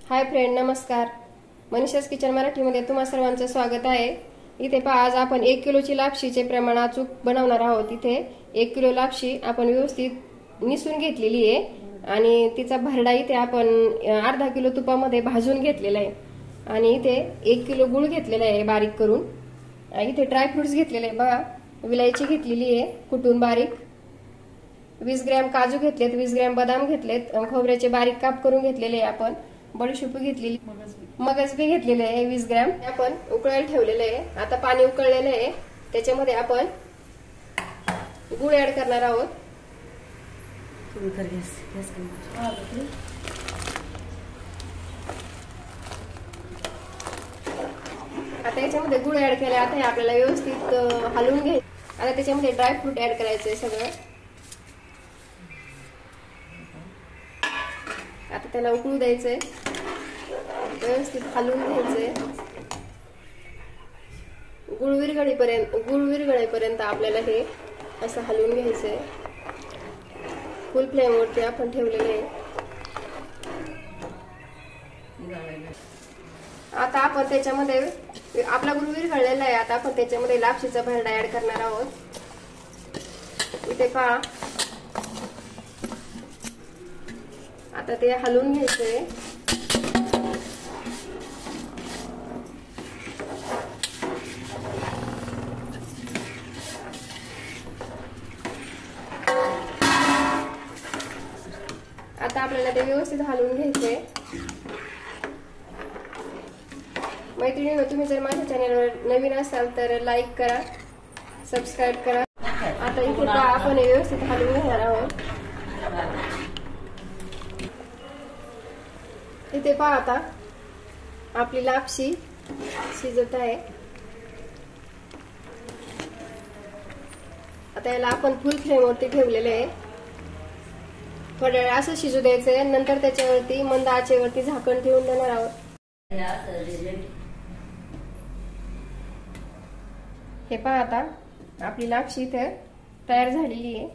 Hi friend, नमस्कार. मनीषा's kitchen मराठीमध्ये तुम्हा सर्वांचं स्वागत आहे. इथे पहा, आज आपण 1 किलोची लापशीचे प्रमाण अचूक बनवणार आहोत. इथे 1 किलो लापशी आपण व्यवस्थित निसून घेतलेली आहे आणि तिचा भरडा इथे आपण अर्धा किलो तुपामध्ये भाजून घेतलेला आहे. आणि इथे 1 किलो गुळ घेतलेला आहे बारीक करून. इथे ड्रायफ्रुट्स घेतलेले आहे बघा. विलायची घेतलेली आहे कुटून बारीक. 20 ग्रॅम काजू घेतलेत, 20 ग्रॅम बदाम घेतलेत, खोबऱ्याचे बारीक काप करून घेतलेले आहे आपण. बडीशेप घेतलेली, मगजबी घेतलेले आहे 20 ग्रॅम. आपण उकळायला ठेवलेले आहे. आता पाणी उकळलेलं आहे, त्याच्यामध्ये आपण गुळ ऍड करणार आहोत. आता याच्यामध्ये गुळ ऍड केला. आता हे आपल्याला व्यवस्थित हलवून घ्यायचं. आता त्याच्यामध्ये ड्रायफ्रूट ऍड करायचंय सगळं. आता त्याला उकळू द्यायचंय, व्यवस्थित हलवून घ्यायचंय. गुळ विरघळेपर्यंत आपल्याला हे असं हलवून घ्यायचंय. फुल फ्लेम वरती आपण ठेवलेले आहे. आता आपण त्याच्यामध्ये आपला गुळ विरघळलेला आहे. आता आपण त्याच्यामध्ये लापशीचा भरडा ऍड करणार आहोत. इथे पहा, आता ते हलवून घ्यायचंय. आता आपल्याला ते व्यवस्थित हलवून घ्यायचंय. मैत्रिणींनो, तुम्ही जर माझ्या चॅनलवर नवीन असाल तर लाईक करा, सबस्क्राईब करा. आता इथे पहा, आपण व्यवस्थित हलवून घेणार आहोत. इथे पहा, आता आपली लापशी शिजत आहे. आता याला आपण फुल फ्लेम वरती ठेवलेले आहे. थोड्या वेळ असं शिजू द्यायचंय. नंतर त्याच्यावरती मंद आचेवरती झाकण ठेवून देणार आहोत. हे पहा, आता आपली लापशी इथे तयार झालेली आहे.